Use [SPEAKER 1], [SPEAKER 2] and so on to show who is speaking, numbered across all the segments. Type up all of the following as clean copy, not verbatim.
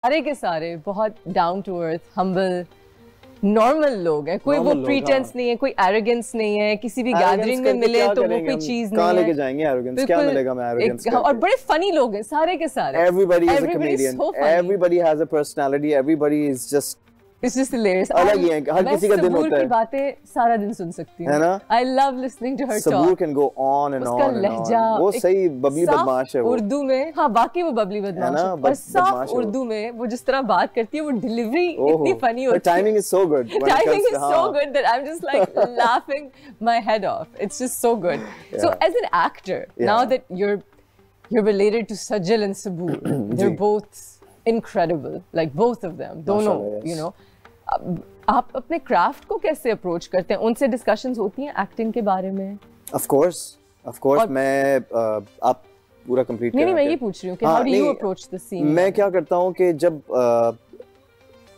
[SPEAKER 1] सारे के सारे बहुत down to earth, humble, normal लोग हैं। कोई वो प्रीटेंस नहीं है, कोई एरोगेंस नहीं है। किसी भी गैदरिंग में मिले तो वो कोई चीज नहीं है।
[SPEAKER 2] लेके जाएंगे एरोगेंस? क्या मिलेगा मैं एरोगेंस करके?
[SPEAKER 1] और बड़े फनी लोग हैं सारे के सारे।
[SPEAKER 2] Everybody is a comedian. Everybody has a personality. Everybody is just
[SPEAKER 1] It's just hilarious.
[SPEAKER 2] अलग ही है, हर किसी का दिन होता है।
[SPEAKER 1] सबूर की बातें सारा दिन सुन सकती हूँ, है ना? I love listening to her talk.
[SPEAKER 2] Saboor can go on and on and on. वो सही बबली बदमाश है वो।
[SPEAKER 1] उर्दू में, हाँ बाकी वो बबली बदमाश है, पर साफ उर्दू में वो जिस तरह बात करती है, वो डिलीवरी इतनी फनी होती है।
[SPEAKER 2] The timing is so good.
[SPEAKER 1] Timing is so good that I'm just like laughing my head off. It's just so good. So as an actor, now that you're related to Sajal and Sabur, they're both incredible, like both of them. दोनों, you know. आप अपने craft को कैसे approach करते हैं? उनसे discussions होती हैं एक्टिंग के बारे में?
[SPEAKER 2] Of course. मैं आप पूरा कंप्लीट
[SPEAKER 1] नहीं, मैं ये पूछ रही हूँ कि how do you approach the scene?
[SPEAKER 2] मैं क्या करता हूँ कि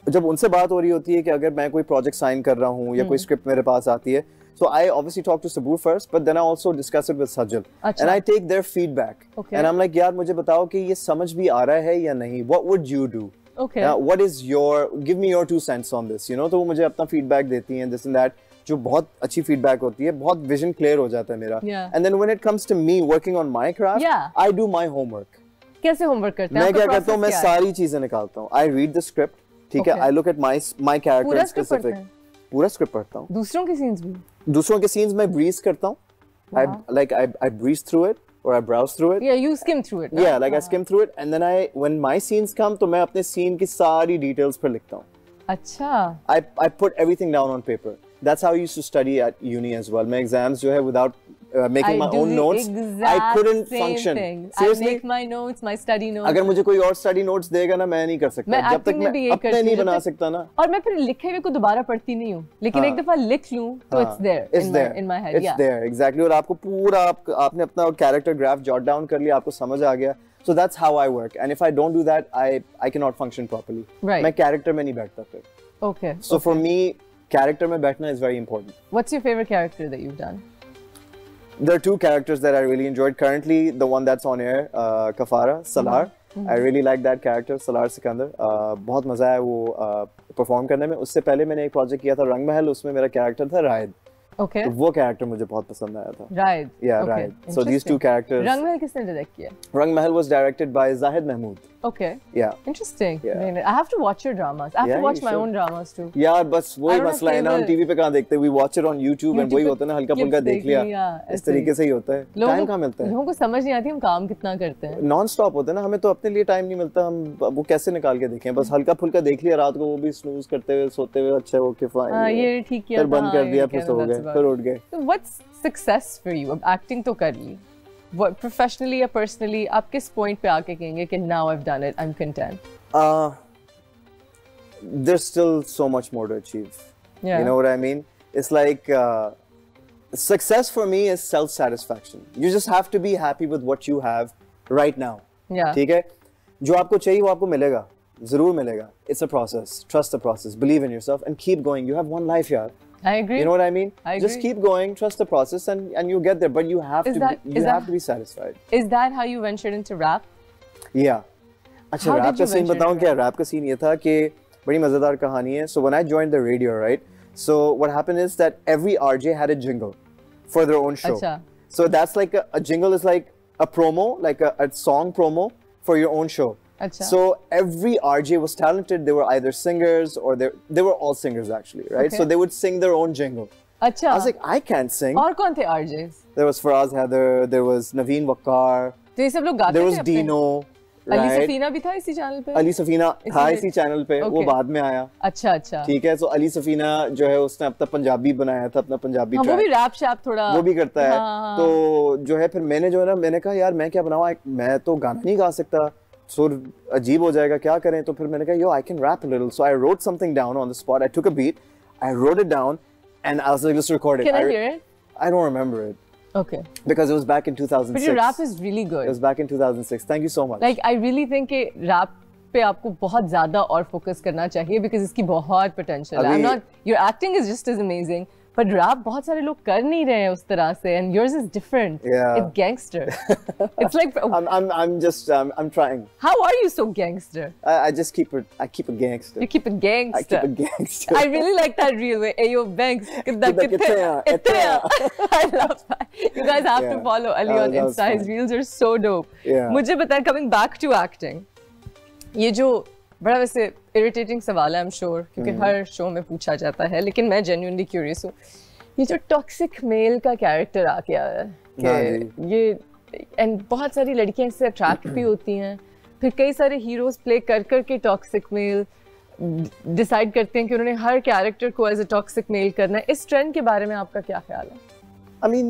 [SPEAKER 2] जब उनसे बात हो रही होती है कि अगर मैं कोई प्रोजेक्ट साइन कर रहा हूँ या कोई स्क्रिप्ट मेरे पास आती है, so I obviously talk to Sabur first, but then I also discuss it with Sajal, and I take their feedback, and I'm like, यार मुझे बताओ कि ये समझ भी आ रहा है या नहीं? What would you do?
[SPEAKER 1] Okay.
[SPEAKER 2] What is give me your 2 cents on this, you know? तो वो मुझे अपना feedback देती हैं, this and that, जो बहुत अच्छी feedback होती है, बहुत vision clear हो जाता है मेरा. And then when it comes to me working on my craft, I do my homework.
[SPEAKER 1] कैसे homework करते हैं?
[SPEAKER 2] मैं क्या करता हूँ? मैं सारी चीजें निकालता हूँ. I read the script, ठीक है? I look at my character in specific. पूरा script पढ़ता हूँ.
[SPEAKER 1] दूसरों के scenes भी?
[SPEAKER 2] दूसरों के scenes मैं breeze करता हूँ. I breeze through it. Or I browse through it.
[SPEAKER 1] Yeah, you skim through it.
[SPEAKER 2] Yeah, like I skim through it, and then when my scenes come, तो मैं अपने scene की सारी details पर लिखता हूँ.
[SPEAKER 1] अच्छा.
[SPEAKER 2] I put everything down on paper. That's how I used to study at uni as well. My exams जो है without making my own notes, I couldn't function.
[SPEAKER 1] Seriously? I make my notes, my study notes.
[SPEAKER 2] अगर मुझे कोई और study notes देगा ना, मैं नहीं कर सकता. जब तक मैं अपने नहीं बना सकता ना.
[SPEAKER 1] और मैं फिर लिखे हुए को दोबारा पढ़ती नहीं हूँ. लेकिन एक दफा लिख लूँ, तो it's there in my head.
[SPEAKER 2] It's there, exactly. और आपको पूरा आपने अपना character graph jot down कर लिया, आपको समझ आ गया. So that's how I work. And if I don't do that, I cannot function properly.
[SPEAKER 1] Right.
[SPEAKER 2] मैं character में नहीं बैठता फिर.
[SPEAKER 1] Okay.
[SPEAKER 2] So for me, character में बैठना is very important.
[SPEAKER 1] What's your favorite character that you've done?
[SPEAKER 2] There are 2 characters that I really enjoyed. Currently, the one that's on air, Kafara, Salar. I really like that character, Salar Sikandar. बहुत मजा आया वो perform करने में. उससे पहले मैंने एक project किया था रंग महल, उसमें मेरा character था रायद.
[SPEAKER 1] Okay.
[SPEAKER 2] तो वो character मुझे बहुत पसंद आया था.
[SPEAKER 1] Right.
[SPEAKER 2] Yeah, right. So these 2 characters.
[SPEAKER 1] रंग महल किसने direct किया?
[SPEAKER 2] रंग महल was directed by Zahid Mahmood.
[SPEAKER 1] Okay.
[SPEAKER 2] Yeah.
[SPEAKER 1] Interesting. Yeah. I have to watch your dramas. I have to watch my own dramas too.
[SPEAKER 2] यार बस वही मसला है ना, हम टीवी पे कहाँ देखते हैं? We watch it on YouTube and वही होता है ना, हल्का फुल्का देख लिया. इस तरीके से ही होता है. टाइम कहाँ मिलता है?
[SPEAKER 1] लोगों को समझ नहीं आती हम काम कितना करते हैं.
[SPEAKER 2] Non-stop होता है ना, हमें तो अपने लिए टाइम नहीं मिलता. हम वो कैसे निकाल के देखें? बस हल्का फुल्का देख लिया रात को, वो भी snooze करते हुए सोते हुए. अच्छा ओके फाइन.
[SPEAKER 1] हाँ ये ठीक किया.
[SPEAKER 2] फिर बंद कर दिया, फिर सो गए, फिर उठ गए.
[SPEAKER 1] What's success for you? अब acting तो कर ली. What professionally or personally, आप किस point पे आके कहेंगे कि now I've done it, I'm content?
[SPEAKER 2] There's still so much more to achieve.
[SPEAKER 1] Yeah.
[SPEAKER 2] You know what I mean? It's like success for me is self-satisfaction. You just have to be happy with what you have right now.
[SPEAKER 1] Yeah.
[SPEAKER 2] ठीक है? जो आपको चाहिए वो आपको मिलेगा. ज़रूर मिलेगा. It's a process. Trust the process. Believe in yourself and keep going. You have one life, यार.
[SPEAKER 1] I agree.
[SPEAKER 2] You know what I mean?
[SPEAKER 1] I agree.
[SPEAKER 2] Just keep going, trust the process, and you get there. But you have to be satisfied.
[SPEAKER 1] Is that how you ventured into rap?
[SPEAKER 2] Yeah. अच्छा rap का scene बताऊँ क्या? Rap का scene ये था कि बड़ी मज़ेदार कहानी है. So when I joined the radio, right? So what happened is that every RJ had a jingle for their own show.
[SPEAKER 1] अच्छा.
[SPEAKER 2] So that's like a jingle is like a promo, like a song promo for your own show.
[SPEAKER 1] Achha.
[SPEAKER 2] So every RJ was talented. They were either singers or they were all singers actually, right?
[SPEAKER 1] Okay.
[SPEAKER 2] So they would sing their own jingle.
[SPEAKER 1] Achha.
[SPEAKER 2] I was like, I can't sing.
[SPEAKER 1] और कौन थे RJs?
[SPEAKER 2] There was Faraz Haider, there was Naveen Wakkar.
[SPEAKER 1] तो ये सब लोग गाते थे.
[SPEAKER 2] There was Dino.
[SPEAKER 1] Ali Safina भी था इसी चैनल पे?
[SPEAKER 2] अली सफीना था इसी चैनल पे. वो बाद में आया.
[SPEAKER 1] अच्छा अच्छा.
[SPEAKER 2] ठीक है. So अली सफीना जो है उसने अपना पंजाबी बनाया था, अपना पंजाबी ट्रैक.
[SPEAKER 1] वो भी रैप शैप थोड़ा.
[SPEAKER 2] वो भी करता है. तो जो है फिर मैंने जो है ना, मैंने कहा यार मैं क्या बनाऊँ? मैं तो गाना नहीं गा सकता. सुर अजीब हो जाएगा, क्या करें? तो फिर मैंने कहा, yo, I can rap a little. So I wrote something down on the spot. I took a beat, I wrote it down, and I was like, let's record it.
[SPEAKER 1] Can I hear it?
[SPEAKER 2] I don't remember it.
[SPEAKER 1] Okay.
[SPEAKER 2] Because it was back in 2006.
[SPEAKER 1] But your rap is really good.
[SPEAKER 2] It was back in 2006. Thank you so much.
[SPEAKER 1] Like, I really think कि rap पे आपको बहुत ज़्यादा और focus करना चाहिए because इसकी बहुत potential है. I'm not, your acting is just as amazing. But rap बहुत सारे लोग कर नहीं रहे हैं उस तरह से, and yours is different.
[SPEAKER 2] Yeah.
[SPEAKER 1] It's gangster. It's like
[SPEAKER 2] I'm trying.
[SPEAKER 1] How are you so gangster?
[SPEAKER 2] I just keep it. I keep it gangster.
[SPEAKER 1] You keep it gangster.
[SPEAKER 2] I keep it gangster.
[SPEAKER 1] I really like that reel way. Ayo banks. I love that. You guys have to follow Ali on Insta. His reels are so dope.
[SPEAKER 2] Yeah.
[SPEAKER 1] मुझे बताएं, coming back to acting. ये जो बड़ा वैसे irritating सवाल है, I'm sure, क्योंकि हर show में पूछा जाता है, लेकिन मैं genuinely curious हूँ. ये जो टॉक्सिक मेल का कैरेक्टर आ गया है कि ये एंड बहुत सारी लड़कियां इससे अट्रैक्ट भी होती हैं, फिर कई सारे हीरोज प्ले कर करके टॉक्सिक मेल डिसाइड करते हैं कि उन्होंने हर कैरेक्टर को एज अ टॉक्सिक मेल करना है. इस ट्रेंड के बारे में आपका क्या ख्याल है?
[SPEAKER 2] I mean,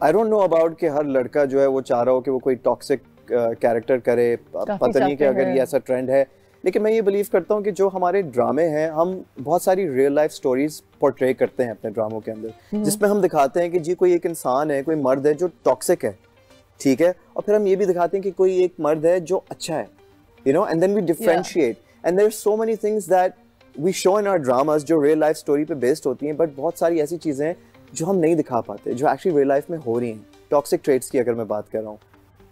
[SPEAKER 2] I don't know about कि हर लड़का जो है वो चाह रहा हो कि वो कोई टॉक्सिक कैरेक्टर करे, पता नहीं कि अगर ये ऐसा ट्रेंड है, लेकिन मैं ये बिलीव करता हूँ कि जो हमारे ड्रामे हैं, हम बहुत सारी रियल लाइफ स्टोरीज पोर्ट्रे करते हैं अपने ड्रामों के अंदर, जिसमें हम दिखाते हैं कि जी कोई एक इंसान है, कोई मर्द है जो टॉक्सिक है, ठीक है, और फिर हम ये भी दिखाते हैं कि कोई एक मर्द है जो अच्छा है, you know, and then we differentiate, and there are so many things that we show in our dramas जो रियल लाइफ स्टोरी पे बेस्ड होती हैं, बट बहुत सारी ऐसी चीज़ें हैं जो हम नहीं दिखा पाते, जो एक्चुअली रियल लाइफ में हो रही हैं. टॉक्सिक ट्रेट्स की अगर मैं बात कर रहा हूँ,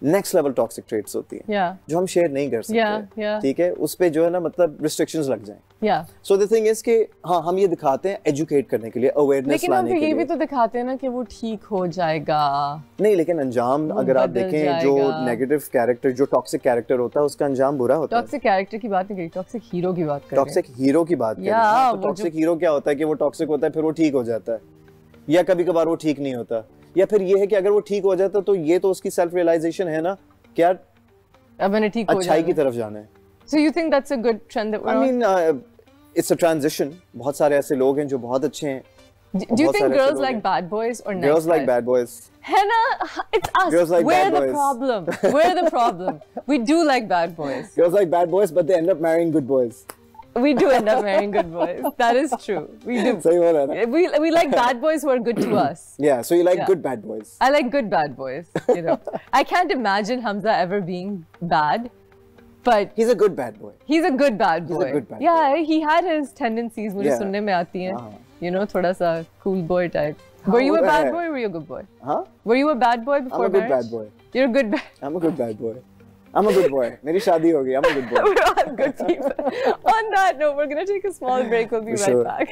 [SPEAKER 2] नेक्स्ट लेवल टॉक्सिक ट्रेट्स होती हैं जो हम शेयर नहीं कर सकते, ठीक है, उस पे जो है ना मतलब रिस्ट्रिक्शंस लग जाएं. सो द थिंग इज कि हाँ, हम ये दिखाते हैं एजुकेट करने के लिए, अवेयरनेस लाने के लिए, लेकिन हम ये
[SPEAKER 1] भी तो दिखाते हैं ना कि वो ठीक हो जाएगा.
[SPEAKER 2] नहीं, लेकिन अंजाम अगर आप देखें, जो नेगेटिव कैरेक्टर, जो टॉक्सिक कैरेक्टर होता है, उसका अंजाम बुरा होता है.
[SPEAKER 1] टॉक्सिक कैरेक्टर की बात नहीं करी, टॉक्सिक हीरो की बात कर रहे हैं.
[SPEAKER 2] टॉक्सिक हीरो की बात कर रहे हैं. टॉक्सिक हीरो क्या होता है कि वो टॉक्सिक होता है, फिर वो ठीक हो जाता है, या कभी कभार वो ठीक नहीं होता, या फिर ये है कि अगर वो ठीक हो जाता तो ये तो उसकी सेल्फ रियलाइजेशन है ना, क्या
[SPEAKER 1] अब मैंने ठीक हो जाना,
[SPEAKER 2] अच्छाई की तरफ जाना है.
[SPEAKER 1] So you think that's a good trend that we're on?
[SPEAKER 2] I mean, it's a transition. बहुत सारे ऐसे लोग हैं जो बहुत अच्छे हैं.
[SPEAKER 1] Do you think girls like bad boys or nice guys?
[SPEAKER 2] Girls like bad boys.
[SPEAKER 1] है ना, it's us.
[SPEAKER 2] Girls like
[SPEAKER 1] We're
[SPEAKER 2] bad
[SPEAKER 1] the
[SPEAKER 2] boys.
[SPEAKER 1] problem. We're the problem. We do like bad boys.
[SPEAKER 2] Girls like bad boys, but they end up marrying good boys.
[SPEAKER 1] We do end up marrying good boys. That is true. We do.
[SPEAKER 2] सही बोला ना?
[SPEAKER 1] We like bad boys who are good to us.
[SPEAKER 2] Yeah, so you like good bad boys.
[SPEAKER 1] I like good bad boys. You know, I can't imagine Hamza ever being bad, but
[SPEAKER 2] he's a good bad boy.
[SPEAKER 1] He's a good bad boy.
[SPEAKER 2] He's a good bad
[SPEAKER 1] yeah,
[SPEAKER 2] boy.
[SPEAKER 1] he had his tendencies. मुझे सुनने में आती हैं. You know, थोड़ा सा cool boy type. Were you a bad boy or were you a good boy?
[SPEAKER 2] Huh?
[SPEAKER 1] Were you a bad boy before marriage?
[SPEAKER 2] I'm a good bad boy.
[SPEAKER 1] You're a good bad.
[SPEAKER 2] I'm a good bad boy. I'm a good boy. मेरी शादी हो गई. I'm a good boy.
[SPEAKER 1] We're all good people. On that note, we're gonna take a small break. We'll be right back.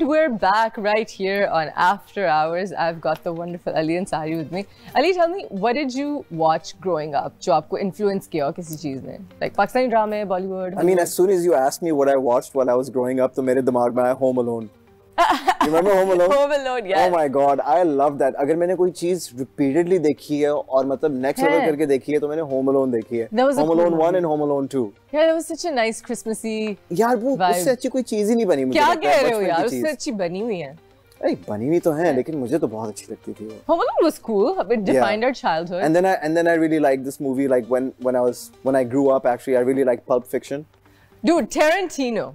[SPEAKER 1] We're back right here on After Hours. I've got the wonderful Ali Ansari with me. Ali, tell me, what did you watch growing up जो आपको influence किया किसी चीज ने? Like Pakistani drama, Bollywood?
[SPEAKER 2] I mean, as soon as you asked me what I watched while I was growing up, तो मेरे दिमाग में आया Home Alone. You remember Home Alone?
[SPEAKER 1] Home Alone, yeah.
[SPEAKER 2] Oh my God, I love that. अगर मैंने कोई चीज repeatedly देखी है और मतलब next level करके देखी है, तो मैंने Home Alone देखी है. Home Alone 1 and Home Alone 2.
[SPEAKER 1] Yeah, that was such a nice Christmassy.
[SPEAKER 2] यार वो उससे अच्छी कोई चीज ही नहीं बनी मुझे.
[SPEAKER 1] क्या कह रहे हो यार? उससे अच्छी बनी हुई है.
[SPEAKER 2] अरे बनी हुई तो है, लेकिन मुझे तो बहुत अच्छी लगती थी वो.
[SPEAKER 1] Home Alone was cool. It defined our childhood.
[SPEAKER 2] And then I really liked this movie. Like when I grew up, actually, I really liked Pulp Fiction.
[SPEAKER 1] Dude, Tarantino.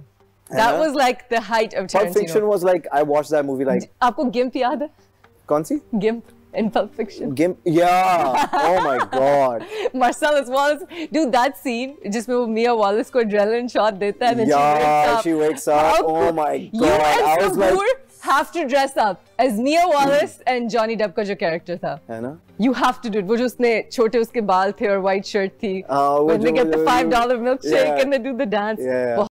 [SPEAKER 1] That was like the height of Tarantino.
[SPEAKER 2] Pulp Fiction was like, I watched that movie like.
[SPEAKER 1] आपको Gimp याद है?
[SPEAKER 2] कौन सी?
[SPEAKER 1] Gimp in Pulp Fiction.
[SPEAKER 2] Gimp, yeah. Oh my God.
[SPEAKER 1] Marcellus Wallace, dude, that scene जिसमें वो Mia Wallace को adrenaline shot देता है, and
[SPEAKER 2] she wakes up. Oh my God.
[SPEAKER 1] You and Saboor have to dress up as Mia Wallace and Johnny Depp का जो character था.
[SPEAKER 2] है ना?
[SPEAKER 1] You have to do it. वो जो उसने छोटे उसके बाल थे और white shirt थी. When they get the $5 milkshake and they do the dance.